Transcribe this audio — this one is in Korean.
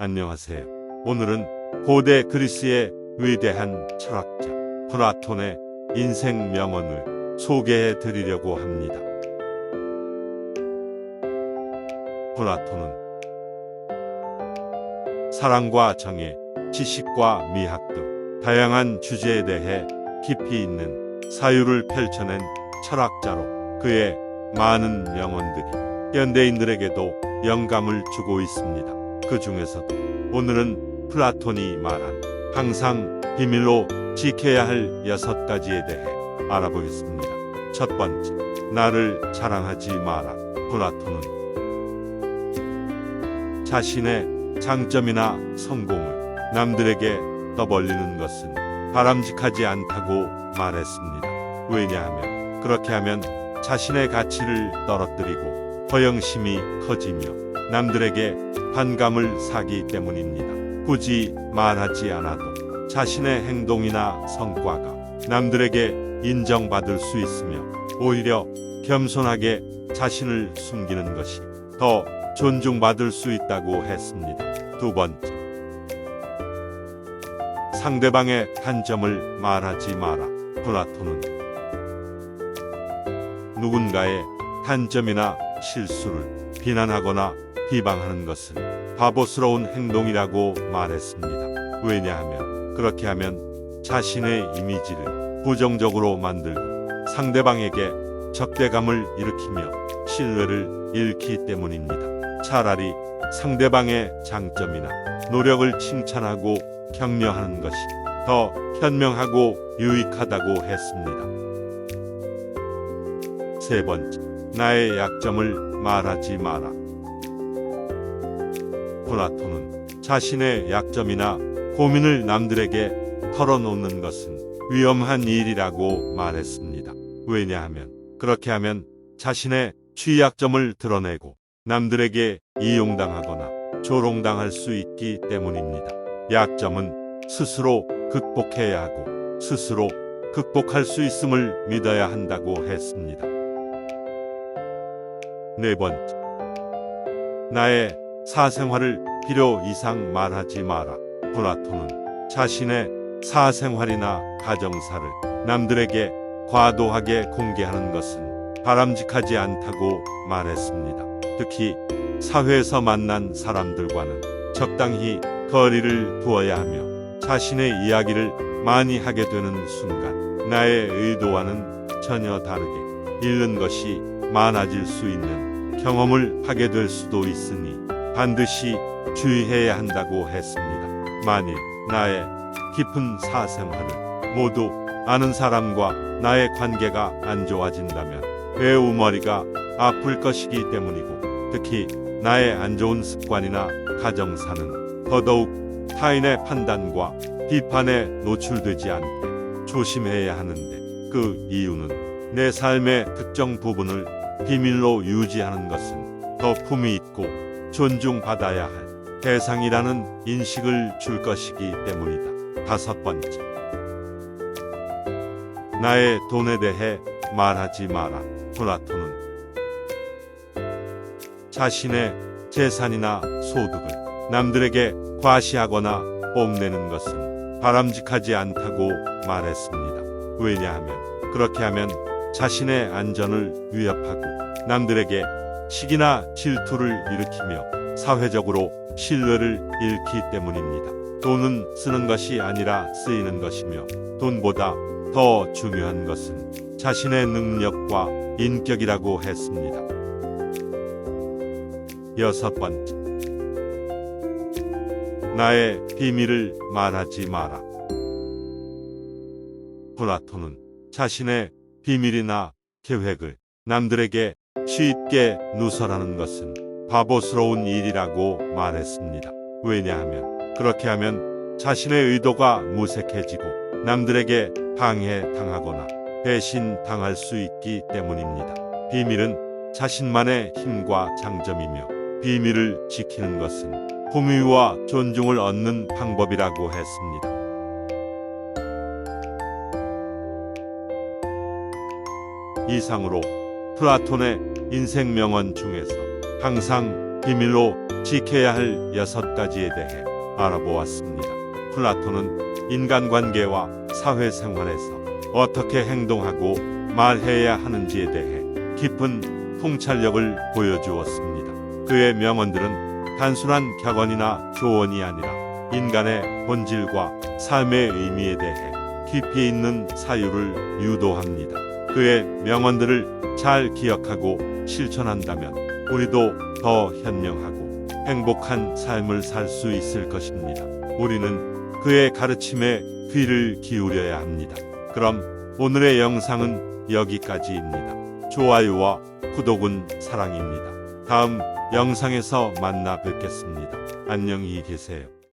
안녕하세요. 오늘은 고대 그리스의 위대한 철학자 플라톤의 인생 명언을 소개해 드리려고 합니다. 플라톤은 사랑과 정의, 지식과 미학 등 다양한 주제에 대해 깊이 있는 사유를 펼쳐낸 철학자로 그의 많은 명언들이 현대인들에게도 영감을 주고 있습니다. 그 중에서도 오늘은 플라톤이 말한 항상 비밀로 지켜야 할 6가지에 대해 알아보겠습니다. 첫 번째, 나를 자랑하지 마라. 플라톤은 자신의 장점이나 성공을 남들에게 떠벌리는 것은 바람직하지 않다고 말했습니다. 왜냐하면 그렇게 하면 자신의 가치를 떨어뜨리고 허영심이 커지며 남들에게 반감을 사기 때문입니다. 굳이 말하지 않아도 자신의 행동이나 성과가 남들에게 인정받을 수 있으며 오히려 겸손하게 자신을 숨기는 것이 더 존중받을 수 있다고 했습니다. 두 번째, 상대방의 단점을 말하지 마라. 플라톤은 누군가의 단점이나 실수를 비난하거나 비방하는 것은 바보스러운 행동이라고 말했습니다. 왜냐하면 그렇게 하면 자신의 이미지를 부정적으로 만들고 상대방에게 적대감을 일으키며 신뢰를 잃기 때문입니다. 차라리 상대방의 장점이나 노력을 칭찬하고 격려하는 것이 더 현명하고 유익하다고 했습니다. 세 번째, 나의 약점을 말하지 마라. 플라톤은 자신의 약점이나 고민을 남들에게 털어놓는 것은 위험한 일이라고 말했습니다. 왜냐하면 그렇게 하면 자신의 취약점을 드러내고 남들에게 이용당하거나 조롱당할 수 있기 때문입니다. 약점은 스스로 극복해야 하고 스스로 극복할 수 있음을 믿어야 한다고 했습니다. 네 번째, 나의 사생활을 필요 이상 말하지 마라. 플라톤은 자신의 사생활이나 가정사를 남들에게 과도하게 공개하는 것은 바람직하지 않다고 말했습니다. 특히 사회에서 만난 사람들과는 적당히 거리를 두어야 하며 자신의 이야기를 많이 하게 되는 순간 나의 의도와는 전혀 다르게 잃는 것이 많아질 수 있는 경험을 하게 될 수도 있으니 반드시 주의해야 한다고 했습니다. 만일 나의 깊은 사생활을 모두 아는 사람과 나의 관계가 안 좋아진다면 매우 머리가 아플 것이기 때문이고 특히 나의 안 좋은 습관이나 가정사는 더더욱 타인의 판단과 비판에 노출되지 않게 조심해야 하는데 그 이유는 내 삶의 특정 부분을 비밀로 유지하는 것은 더 품위 있고 존중받아야 할 대상이라는 인식을 줄 것이기 때문이다. 다섯 번째, 나의 돈에 대해 말하지 마라. 플라톤은 자신의 재산이나 소득을 남들에게 과시하거나 뽐내는 것은 바람직하지 않다고 말했습니다. 왜냐하면 그렇게 하면 자신의 안전을 위협하고 남들에게 시기나 질투를 일으키며 사회적으로 신뢰를 잃기 때문입니다. 돈은 쓰는 것이 아니라 쓰이는 것이며 돈보다 더 중요한 것은 자신의 능력과 인격이라고 했습니다. 여섯 번째, 나의 비밀을 말하지 마라. 플라톤은 자신의 비밀이나 계획을 남들에게 쉽게 누설하는 것은 바보스러운 일이라고 말했습니다. 왜냐하면 그렇게 하면 자신의 의도가 무색해지고 남들에게 방해당하거나 배신당할 수 있기 때문입니다. 비밀은 자신만의 힘과 장점이며 비밀을 지키는 것은 품위와 존중을 얻는 방법이라고 했습니다. 이상으로 플라톤의 인생 명언 중에서 항상 비밀로 지켜야 할 6가지에 대해 알아보았습니다. 플라톤은 인간관계와 사회생활에서 어떻게 행동하고 말해야 하는지에 대해 깊은 통찰력을 보여주었습니다. 그의 명언들은 단순한 격언이나 조언이 아니라 인간의 본질과 삶의 의미에 대해 깊이 있는 사유를 유도합니다. 그의 명언들을 잘 기억하고 실천한다면 우리도 더 현명하고 행복한 삶을 살 수 있을 것입니다. 우리는 그의 가르침에 귀를 기울여야 합니다. 그럼 오늘의 영상은 여기까지입니다. 좋아요와 구독은 사랑입니다. 다음 영상에서 만나 뵙겠습니다. 안녕히 계세요.